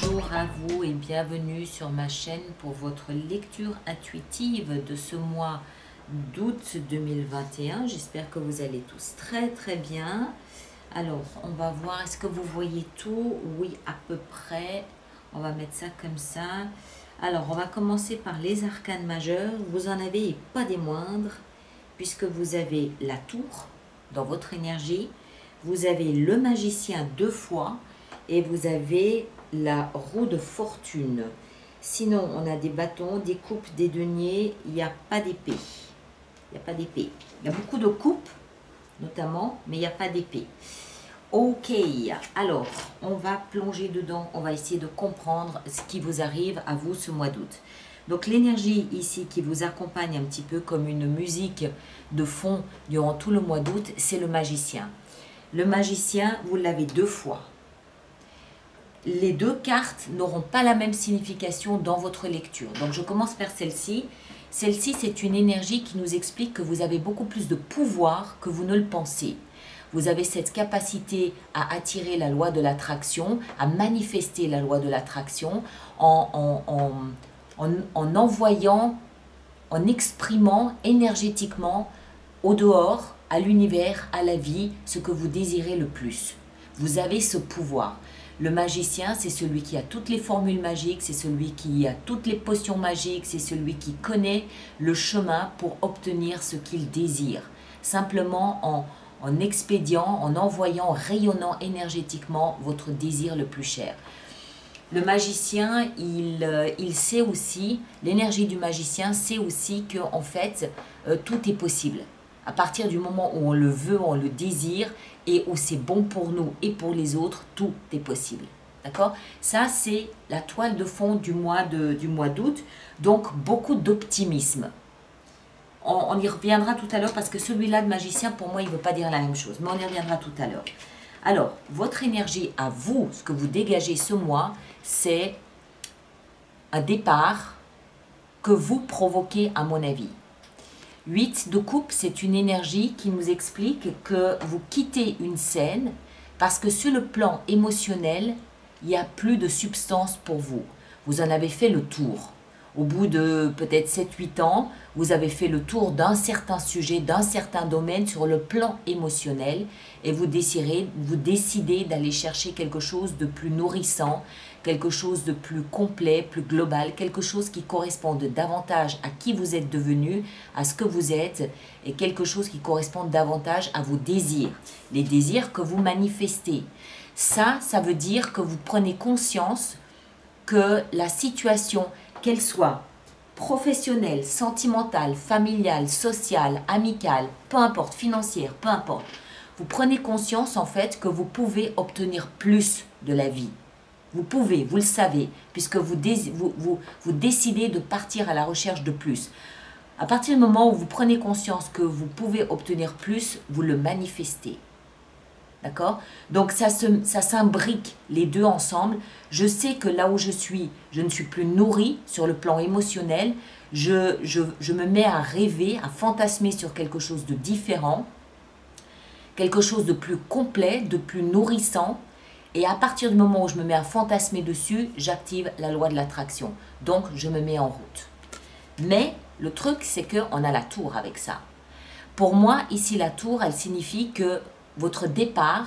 Bonjour à vous et bienvenue sur ma chaîne pour votre lecture intuitive de ce mois d'août 2021. J'espère que vous allez tous très bien. Alors, on va voir, est-ce que vous voyez tout? Oui, à peu près. On va mettre ça comme ça. Alors, on va commencer par les arcanes majeurs. Vous en avez et pas des moindres, puisque vous avez la tour dans votre énergie. Vous avez le magicien 2 fois et vous avez la roue de fortune. Sinon, on a des bâtons, des coupes, des deniers. Il n'y a pas d'épée. Il n'y a pas d'épée. Il y a beaucoup de coupes, notamment, mais il n'y a pas d'épée. Ok, alors, on va plonger dedans. On va essayer de comprendre ce qui vous arrive à vous ce mois d'août. Donc, l'énergie ici qui vous accompagne un petit peu comme une musique de fond durant tout le mois d'août, c'est le magicien. Le magicien, vous l'avez 2 fois. Les 2 cartes n'auront pas la même signification dans votre lecture. Donc, je commence par celle-ci. Celle-ci, c'est une énergie qui nous explique que vous avez beaucoup plus de pouvoir que vous ne le pensez. Vous avez cette capacité à attirer la loi de l'attraction, à manifester la loi de l'attraction en envoyant, en exprimant énergétiquement au dehors, à l'univers, à la vie, ce que vous désirez le plus. Vous avez ce pouvoir. Le magicien, c'est celui qui a toutes les formules magiques, c'est celui qui a toutes les potions magiques, c'est celui qui connaît le chemin pour obtenir ce qu'il désire. Simplement en expédiant, en envoyant, en rayonnant énergétiquement votre désir le plus cher. Le magicien, il sait aussi, l'énergie du magicien sait aussi que en fait, tout est possible. À partir du moment où on le veut, on le désire, et où c'est bon pour nous et pour les autres, tout est possible. D'accord? Ça, c'est la toile de fond du mois d'août. Donc, beaucoup d'optimisme. On y reviendra tout à l'heure parce que celui-là de magicien, pour moi, il ne veut pas dire la même chose. Mais on y reviendra tout à l'heure. Alors, votre énergie à vous, ce que vous dégagez ce mois, c'est un départ que vous provoquez, à mon avis. 8 de coupe, c'est une énergie qui nous explique que vous quittez une scène parce que sur le plan émotionnel, il n'y a plus de substance pour vous. Vous en avez fait le tour. Au bout de peut-être 7-8 ans, vous avez fait le tour d'un certain sujet, d'un certain domaine sur le plan émotionnel et vous décidez d'aller chercher quelque chose de plus nourrissant, quelque chose de plus complet, plus global, quelque chose qui corresponde davantage à qui vous êtes devenu, à ce que vous êtes, et quelque chose qui corresponde davantage à vos désirs, les désirs que vous manifestez. Ça veut dire que vous prenez conscience que la situation, qu'elle soit professionnelle, sentimentale, familiale, sociale, amicale, peu importe, financière, peu importe, vous prenez conscience en fait que vous pouvez obtenir plus de la vie. Vous pouvez, vous le savez, puisque vous décidez de partir à la recherche de plus. À partir du moment où vous prenez conscience que vous pouvez obtenir plus, vous le manifestez. D'accord? Donc ça s'imbrique les deux ensemble. Je sais que là où je ne suis plus nourrie sur le plan émotionnel. Je me mets à rêver, à fantasmer sur quelque chose de différent, quelque chose de plus complet, de plus nourrissant. Et à partir du moment où je me mets à fantasmer dessus, j'active la loi de l'attraction. Donc, je me mets en route. Mais le truc, c'est qu'on a la tour avec ça. Pour moi, ici, la tour, elle signifie que votre départ,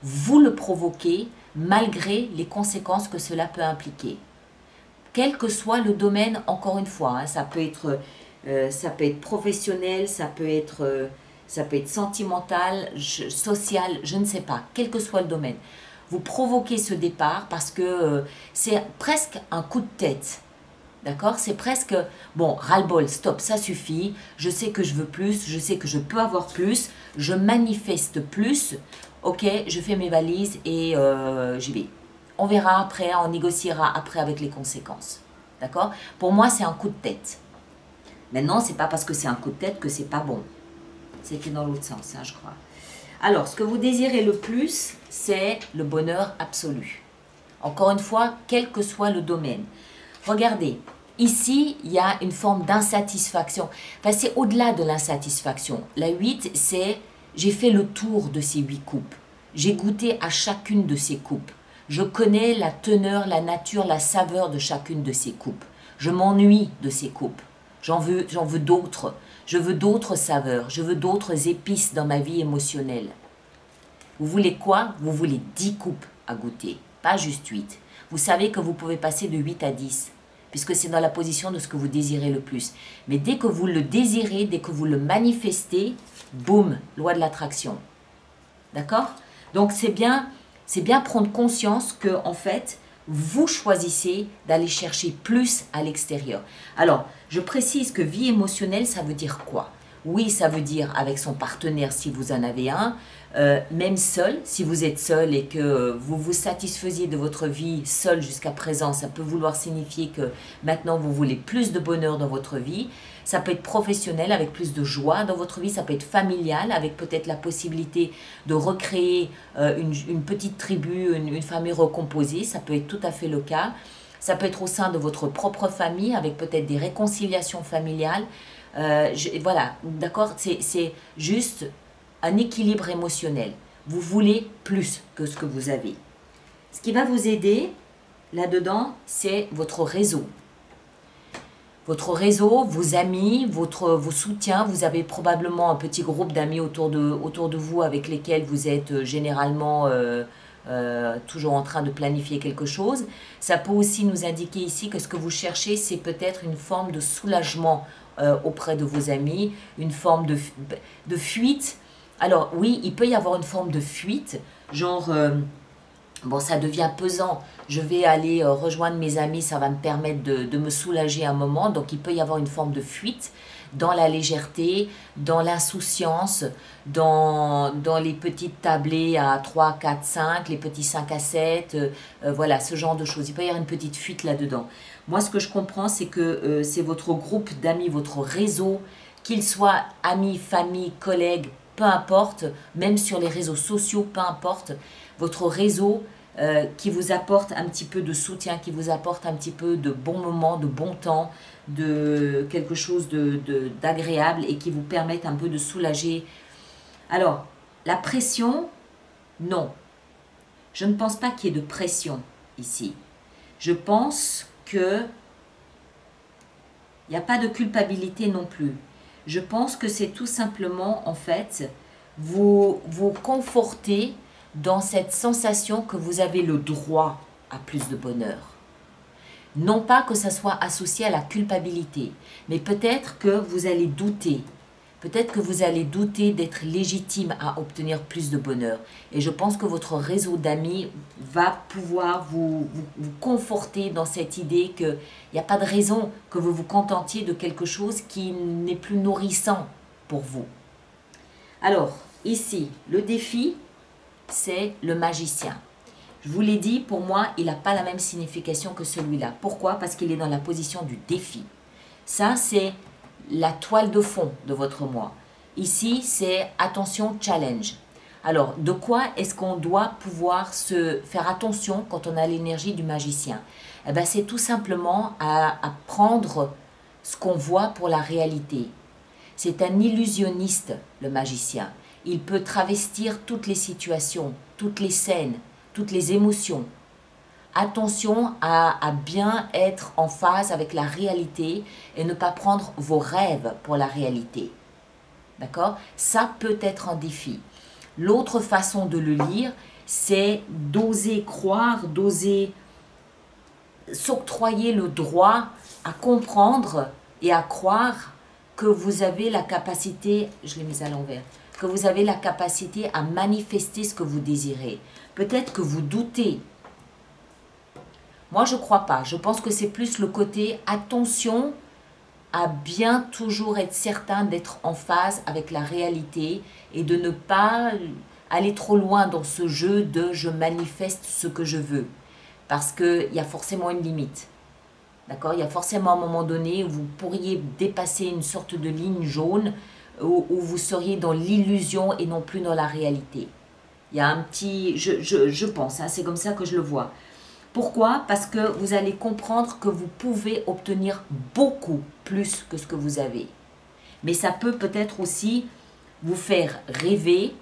vous le provoquez malgré les conséquences que cela peut impliquer. Quel que soit le domaine, encore une fois, hein, ça peut être professionnel, ça peut être sentimental, social, je ne sais pas, quel que soit le domaine. Vous provoquez ce départ parce que c'est presque un coup de tête. D'accord? C'est presque, bon, ras-le-bol, stop, ça suffit. Je sais que je veux plus, je sais que je peux avoir plus, je manifeste plus. Ok, je fais mes valises et j'y vais. On verra après, on négociera après avec les conséquences. D'accord? Pour moi, c'est un coup de tête. Maintenant, c'est pas parce que c'est un coup de tête que c'est pas bon. C'était dans l'autre sens, hein, je crois. Alors, ce que vous désirez le plus, c'est le bonheur absolu. Encore une fois, quel que soit le domaine. Regardez, ici, il y a une forme d'insatisfaction. Enfin, c'est au-delà de l'insatisfaction. La 8, c'est j'ai fait le tour de ces 8 coupes. J'ai goûté à chacune de ces coupes. Je connais la teneur, la nature, la saveur de chacune de ces coupes. Je m'ennuie de ces coupes. J'en veux d'autres. Je veux d'autres saveurs. Je veux d'autres épices dans ma vie émotionnelle. Vous voulez quoi? Vous voulez 10 coupes à goûter, pas juste 8. Vous savez que vous pouvez passer de 8 à 10, puisque c'est dans la position de ce que vous désirez le plus. Mais dès que vous le désirez, dès que vous le manifestez, boum, loi de l'attraction. D'accord? Donc c'est bien prendre conscience que en fait, vous choisissez d'aller chercher plus à l'extérieur. Alors, je précise que vie émotionnelle, ça veut dire quoi? Oui, ça veut dire avec son partenaire si vous en avez un, même seul, si vous êtes seul et que vous vous satisfaisiez de votre vie seul jusqu'à présent, ça peut vouloir signifier que maintenant vous voulez plus de bonheur dans votre vie. Ça peut être professionnel avec plus de joie dans votre vie, ça peut être familial avec peut-être la possibilité de recréer une petite tribu, une famille recomposée, ça peut être tout à fait le cas. Ça peut être au sein de votre propre famille avec peut-être des réconciliations familiales. Voilà, d'accord, c'est juste un équilibre émotionnel. Vous voulez plus que ce que vous avez. Ce qui va vous aider là-dedans, c'est votre réseau. Votre réseau, vos amis, vos soutiens. Vous avez probablement un petit groupe d'amis autour de vous avec lesquels vous êtes généralement toujours en train de planifier quelque chose. Ça peut aussi nous indiquer ici que ce que vous cherchez, c'est peut-être une forme de soulagement auprès de vos amis, une forme de fuite. Alors oui, il peut y avoir une forme de fuite, genre, bon, ça devient pesant, je vais aller rejoindre mes amis, ça va me permettre de me soulager un moment, donc il peut y avoir une forme de fuite dans la légèreté, dans l'insouciance, dans les petites tablées à 3, 4, 5, les petits 5 à 7, voilà, ce genre de choses. Il peut y avoir une petite fuite là-dedans. Moi, ce que je comprends, c'est que c'est votre groupe d'amis, votre réseau, qu'il soit amis, famille, collègues, peu importe, même sur les réseaux sociaux, peu importe, votre réseau qui vous apporte un petit peu de soutien, qui vous apporte un petit peu de bons moments, de bon temps, de quelque chose d'agréable et qui vous permettent un peu de soulager. Alors, la pression, non. Je ne pense pas qu'il y ait de pression ici. Je pense que il n'y a pas de culpabilité non plus. Je pense que c'est tout simplement, en fait, vous conforter dans cette sensation que vous avez le droit à plus de bonheur. Non pas que ça soit associé à la culpabilité, mais peut-être que vous allez douter. Peut-être que vous allez douter d'être légitime à obtenir plus de bonheur. Et je pense que votre réseau d'amis va pouvoir vous conforter dans cette idée qu'il n'y a pas de raison que vous vous contentiez de quelque chose qui n'est plus nourrissant pour vous. Alors, ici, le défi, c'est le magicien. Je vous l'ai dit, pour moi, il n'a pas la même signification que celui-là. Pourquoi? Parce qu'il est dans la position du défi. Ça, c'est la toile de fond de votre moi. Ici, c'est attention, challenge. Alors, de quoi est-ce qu'on doit pouvoir se faire attention quand on a l'énergie du magicien? Eh bien, c'est tout simplement à prendre ce qu'on voit pour la réalité. C'est un illusionniste, le magicien. Il peut travestir toutes les situations, toutes les scènes, toutes les émotions. Attention à bien être en phase avec la réalité et ne pas prendre vos rêves pour la réalité. D'accord? Ça peut être un défi. L'autre façon de le lire, c'est d'oser croire, d'oser s'octroyer le droit à comprendre et à croire que vous avez la capacité, je l'ai mis à l'envers, que vous avez la capacité à manifester ce que vous désirez. Peut-être que vous doutez. Moi, je ne crois pas. Je pense que c'est plus le côté attention à bien toujours être certain d'être en phase avec la réalité et de ne pas aller trop loin dans ce jeu de je manifeste ce que je veux. Parce qu'il y a forcément une limite. D'accord? Il y a forcément un moment donné où vous pourriez dépasser une sorte de ligne jaune où vous seriez dans l'illusion et non plus dans la réalité. Il y a un petit... Je pense, hein, c'est comme ça que je le vois. Pourquoi? Parce que vous allez comprendre que vous pouvez obtenir beaucoup plus que ce que vous avez. Mais ça peut peut-être aussi vous faire rêver,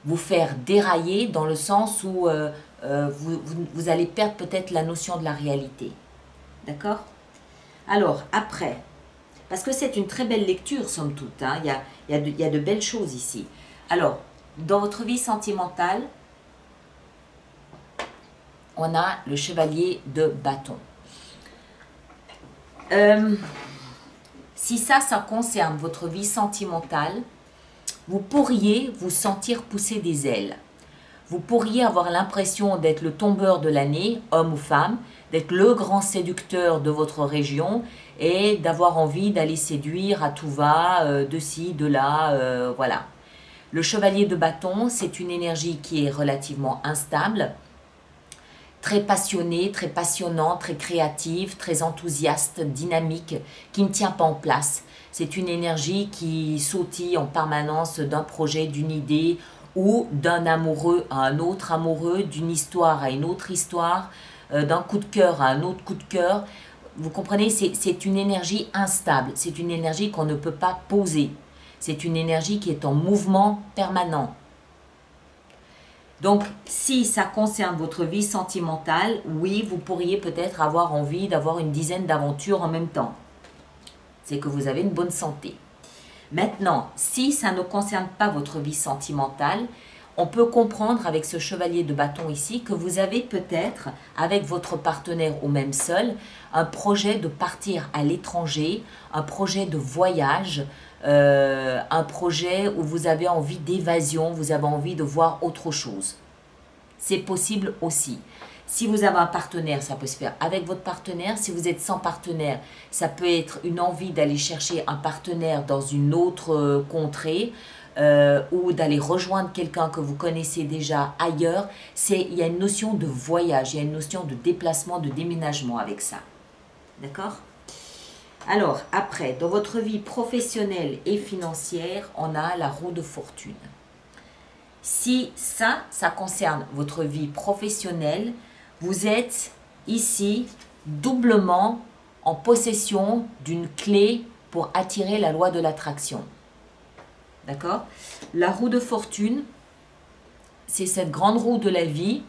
vous faire dérailler dans le sens où vous allez perdre peut-être la notion de la réalité. D'accord? Alors, après, parce que c'est une très belle lecture, somme toute, hein, il y a de belles choses ici. Alors, dans votre vie sentimentale, on a le chevalier de bâton. Si ça concerne votre vie sentimentale, vous pourriez vous sentir pousser des ailes. Vous pourriez avoir l'impression d'être le tombeur de l'année, homme ou femme, d'être le grand séducteur de votre région et d'avoir envie d'aller séduire à tout va, de ci, de là, voilà. Le chevalier de bâton, c'est une énergie qui est relativement instable, très passionnée, très passionnante, très créative, très enthousiaste, dynamique, qui ne tient pas en place. C'est une énergie qui sautille en permanence d'un projet, d'une idée ou d'un amoureux à un autre amoureux, d'une histoire à une autre histoire, d'un coup de cœur à un autre coup de cœur. Vous comprenez, c'est une énergie instable, c'est une énergie qu'on ne peut pas poser. C'est une énergie qui est en mouvement permanent. Donc, si ça concerne votre vie sentimentale, oui, vous pourriez peut-être avoir envie d'avoir une dizaine d'aventures en même temps. C'est que vous avez une bonne santé. Maintenant, si ça ne concerne pas votre vie sentimentale, on peut comprendre avec ce chevalier de bâton ici que vous avez peut-être, avec votre partenaire ou même seul, un projet de partir à l'étranger, un projet de voyage, un projet où vous avez envie d'évasion, vous avez envie de voir autre chose. C'est possible aussi. Si vous avez un partenaire, ça peut se faire avec votre partenaire. Si vous êtes sans partenaire, ça peut être une envie d'aller chercher un partenaire dans une autre contrée ou d'aller rejoindre quelqu'un que vous connaissez déjà ailleurs. Il y a une notion de voyage, il y a une notion de déplacement, de déménagement avec ça. D'accord ? Alors, après, dans votre vie professionnelle et financière, on a la roue de fortune. Si ça concerne votre vie professionnelle, vous êtes ici doublement en possession d'une clé pour attirer la loi de l'attraction. D'accord? La roue de fortune, c'est cette grande roue de la vie.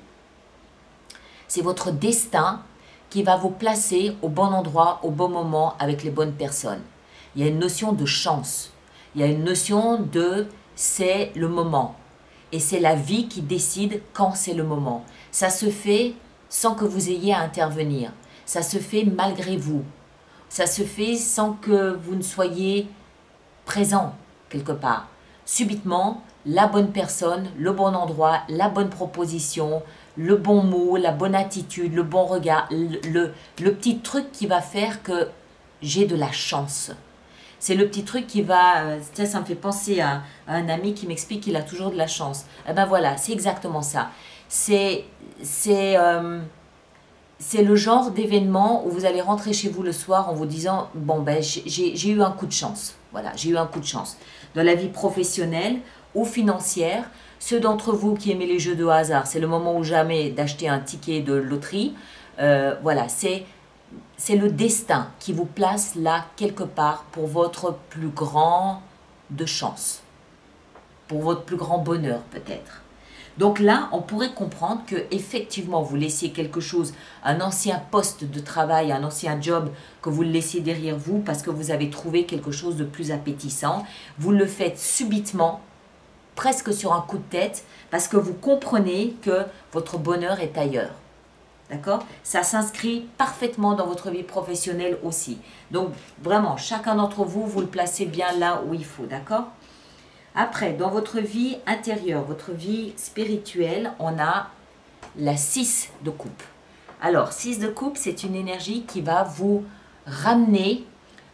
C'est votre destin qui va vous placer au bon endroit, au bon moment, avec les bonnes personnes. Il y a une notion de chance. Il y a une notion de c'est le moment. Et c'est la vie qui décide quand c'est le moment. Ça se fait sans que vous ayez à intervenir. Ça se fait malgré vous. Ça se fait sans que vous ne soyez présent quelque part. Subitement, la bonne personne, le bon endroit, la bonne proposition, le bon mot, la bonne attitude, le bon regard, le petit truc qui va faire que j'ai de la chance. C'est le petit truc qui va... ça me fait penser à un ami qui m'explique qu'il a toujours de la chance. Eh ben voilà, c'est exactement ça. C'est le genre d'événement où vous allez rentrer chez vous le soir en vous disant « Bon, ben, j'ai eu un coup de chance. » Voilà, j'ai eu un coup de chance. Dans la vie professionnelle ou financière, ceux d'entre vous qui aimez les jeux de hasard, c'est le moment ou jamais d'acheter un ticket de loterie. Voilà, c'est le destin qui vous place là quelque part pour votre plus grand de chance. Pour votre plus grand bonheur peut-être. Donc là, on pourrait comprendre que effectivement vous laissiez quelque chose, un ancien poste de travail, un ancien job, que vous le laissiez derrière vous parce que vous avez trouvé quelque chose de plus appétissant. Vous le faites subitement, presque sur un coup de tête, parce que vous comprenez que votre bonheur est ailleurs. D'accord? Ça s'inscrit parfaitement dans votre vie professionnelle aussi. Donc vraiment, chacun d'entre vous, vous le placez bien là où il faut. D'accord? Après, dans votre vie intérieure, votre vie spirituelle, on a la 6 de coupe. Alors, 6 de coupe, c'est une énergie qui va vous ramener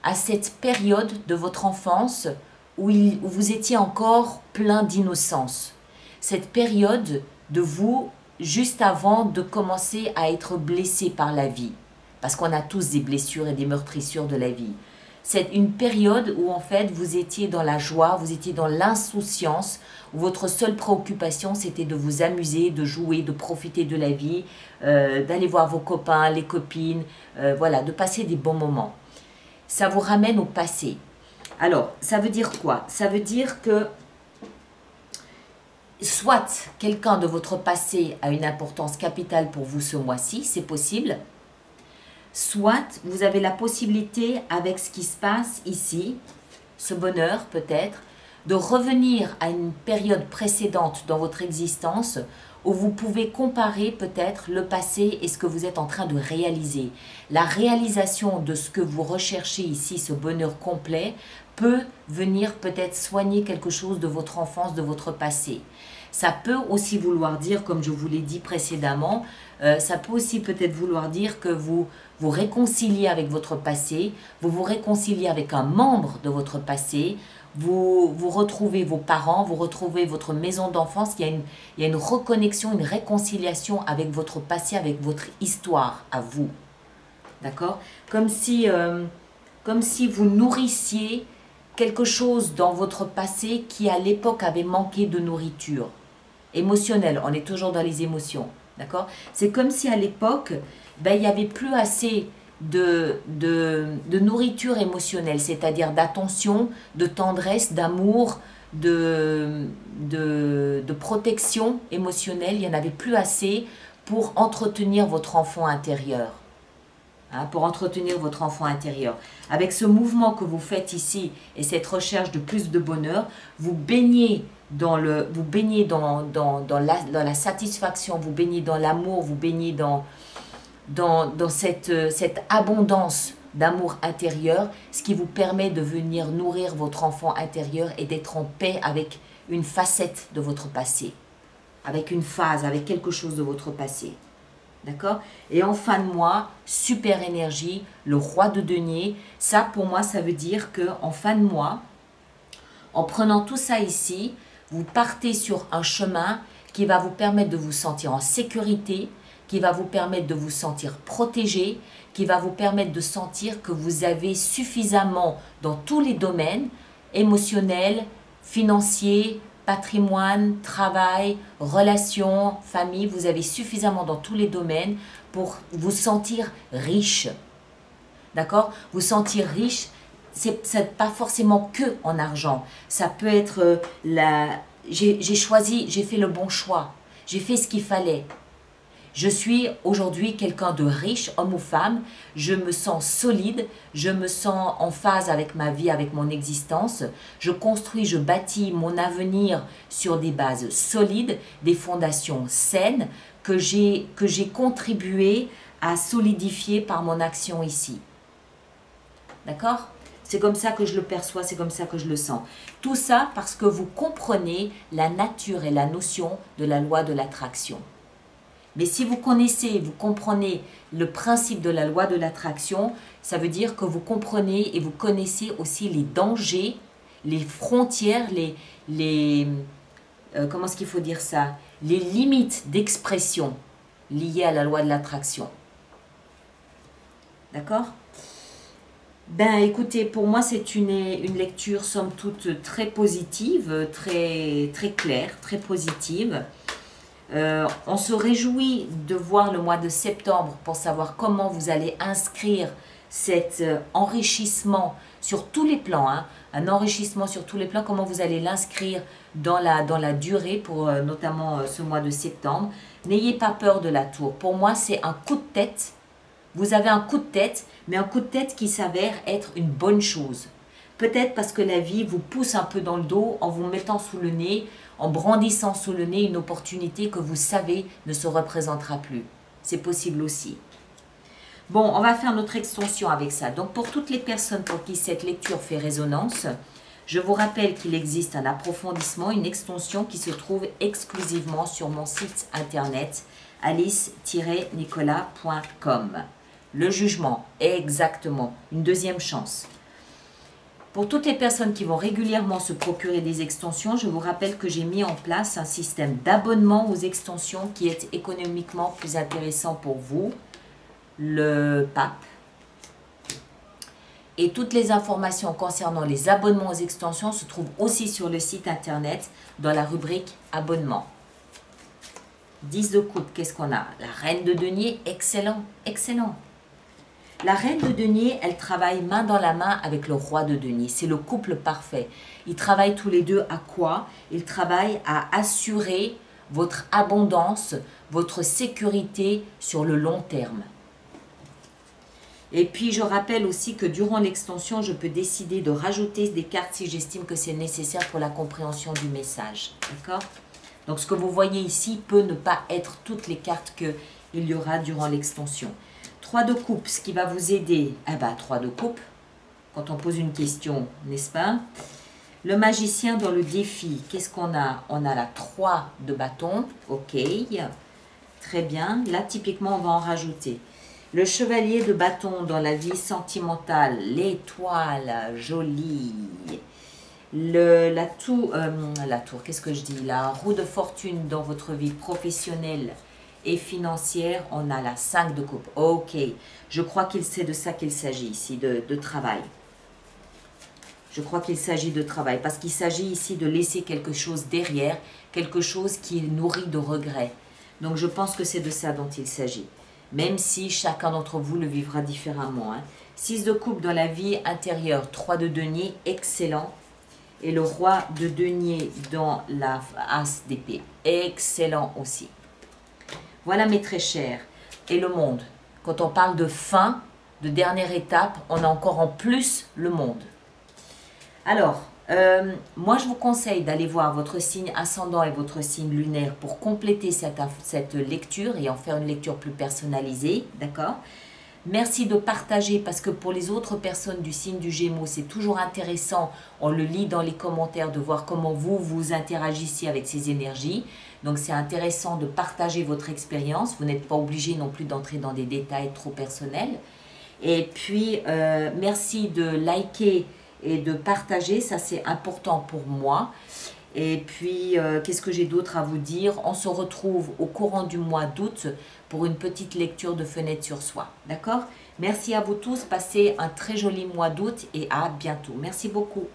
à cette période de votre enfance où vous étiez encore plein d'innocence. Cette période de vous, juste avant de commencer à être blessé par la vie. Parce qu'on a tous des blessures et des meurtrissures de la vie. C'est une période où en fait vous étiez dans la joie, vous étiez dans l'insouciance, où votre seule préoccupation c'était de vous amuser, de jouer, de profiter de la vie, d'aller voir vos copains, les copines, voilà, de passer des bons moments. Ça vous ramène au passé. Alors, ça veut dire quoi? Ça veut dire que soit quelqu'un de votre passé a une importance capitale pour vous ce mois-ci, c'est possible. Soit vous avez la possibilité, avec ce qui se passe ici, ce bonheur peut-être, de revenir à une période précédente dans votre existence où vous pouvez comparer peut-être le passé et ce que vous êtes en train de réaliser. La réalisation de ce que vous recherchez ici, ce bonheur complet, peut venir peut-être soigner quelque chose de votre enfance, de votre passé. Ça peut aussi vouloir dire, comme je vous l'ai dit précédemment, ça peut aussi peut-être vouloir dire que vous vous réconciliez avec votre passé, vous vous réconciliez avec un membre de votre passé, vous retrouvez vos parents, vous retrouvez votre maison d'enfance, il y a une reconnexion, une réconciliation avec votre passé, avec votre histoire à vous. D'accord? Comme si vous nourrissiez quelque chose dans votre passé qui à l'époque avait manqué de nourriture émotionnelle. On est toujours dans les émotions. D'accord? C'est comme si à l'époque, il n'y avait plus assez de nourriture émotionnelle, c'est-à-dire d'attention, de tendresse, d'amour, de protection émotionnelle. Il n'y en avait plus assez pour entretenir votre enfant intérieur. Hein, pour entretenir votre enfant intérieur. Avec ce mouvement que vous faites ici et cette recherche de plus de bonheur, vous baignez dans la satisfaction, vous baignez dans l'amour, vous baignez dans cette abondance d'amour intérieur, ce qui vous permet de venir nourrir votre enfant intérieur et d'être en paix avec une facette de votre passé, avec une phase, avec quelque chose de votre passé. D'accord? Et en fin de mois, super énergie, le roi de denier. Ça, pour moi, ça veut dire qu'en fin de mois, en prenant tout ça ici, vous partez sur un chemin qui va vous permettre de vous sentir en sécurité, qui va vous permettre de vous sentir protégé, qui va vous permettre de sentir que vous avez suffisamment dans tous les domaines, émotionnels, financiers, patrimoine, travail, relations, famille, vous avez suffisamment dans tous les domaines pour vous sentir riche. D'accord? Vous sentir riche, c'est pas forcément que en argent. Ça peut être j'ai choisi, j'ai fait le bon choix. J'ai fait ce qu'il fallait. Je suis aujourd'hui quelqu'un de riche, homme ou femme. Je me sens solide, je me sens en phase avec ma vie, avec mon existence. Je construis, je bâtis mon avenir sur des bases solides, des fondations saines que j'ai contribué à solidifier par mon action ici. D'accord? C'est comme ça que je le perçois, c'est comme ça que je le sens. Tout ça parce que vous comprenez la nature et la notion de la loi de l'attraction. Mais si vous connaissez, vous comprenez le principe de la loi de l'attraction, ça veut dire que vous comprenez et vous connaissez aussi les dangers, les frontières, comment est-ce qu'il faut dire ça? Les limites d'expression liées à la loi de l'attraction. D'accord? Ben écoutez, pour moi c'est une lecture somme toute très positive, très claire, très positive. On se réjouit de voir le mois de septembre pour savoir comment vous allez inscrire cet enrichissement sur tous les plans, hein, un enrichissement sur tous les plans, comment vous allez l'inscrire dans la durée pour notamment ce mois de septembre. N'ayez pas peur de la tour. Pour moi, c'est un coup de tête. Vous avez un coup de tête, mais un coup de tête qui s'avère être une bonne chose. Peut-être parce que la vie vous pousse un peu dans le dos en vous mettant sous le nez, en brandissant sous le nez une opportunité que vous savez ne se représentera plus. C'est possible aussi. Bon, on va faire notre extension avec ça. Donc, pour toutes les personnes pour qui cette lecture fait résonance, je vous rappelle qu'il existe un approfondissement, une extension qui se trouve exclusivement sur mon site internet alice-nicolas.com. Le jugement, exactement, une deuxième chance. Pour toutes les personnes qui vont régulièrement se procurer des extensions, je vous rappelle que j'ai mis en place un système d'abonnement aux extensions qui est économiquement plus intéressant pour vous, le PAP. Et toutes les informations concernant les abonnements aux extensions se trouvent aussi sur le site internet dans la rubrique abonnement. 10 de coupe, qu'est-ce qu'on a? La reine de denier, excellent, excellent. La reine de denier, elle travaille main dans la main avec le roi de denier. C'est le couple parfait. Ils travaillent tous les deux à quoi? Ils travaillent à assurer votre abondance, votre sécurité sur le long terme. Et puis, je rappelle aussi que durant l'extension, je peux décider de rajouter des cartes si j'estime que c'est nécessaire pour la compréhension du message. D'accord? Donc, ce que vous voyez ici peut ne pas être toutes les cartes qu'il y aura durant l'extension. 3 de coupe, ce qui va vous aider. Ah bah, 3 de coupe, quand on pose une question, n'est-ce pas? Le magicien dans le défi, qu'est-ce qu'on a? On a la 3 de bâton. Ok, très bien. Là, typiquement, on va en rajouter. Le chevalier de bâton dans la vie sentimentale, l'étoile, jolie. La tour, qu'est-ce que je dis? La roue de fortune dans votre vie professionnelle et financière, on a la 5 de coupe. Ok, je crois qu'il c'est de ça qu'il s'agit ici, de travail. Je crois qu'il s'agit de travail, parce qu'il s'agit ici de laisser quelque chose derrière, quelque chose qui est nourri de regrets. Donc je pense que c'est de ça dont il s'agit. Même si chacun d'entre vous le vivra différemment. 6 de coupe dans la vie intérieure, 3 de denier, excellent. Et le roi de denier dans la as d'épée, excellent aussi. Voilà mes très chers. Et le monde. Quand on parle de fin, de dernière étape, on a encore en plus le monde. Alors, moi je vous conseille d'aller voir votre signe ascendant et votre signe lunaire pour compléter cette lecture et en faire une lecture plus personnalisée, d'accord? Merci de partager parce que pour les autres personnes du signe du Gémeaux, c'est toujours intéressant, on le lit dans les commentaires, de voir comment vous interagissez avec ces énergies. Donc c'est intéressant de partager votre expérience, vous n'êtes pas obligé non plus d'entrer dans des détails trop personnels. Et puis, merci de liker et de partager, ça c'est important pour moi. Et puis, qu'est-ce que j'ai d'autre à vous dire? On se retrouve au courant du mois d'août pour une petite lecture de fenêtre sur soi. D'accord? Merci à vous tous, passez un très joli mois d'août et à bientôt. Merci beaucoup.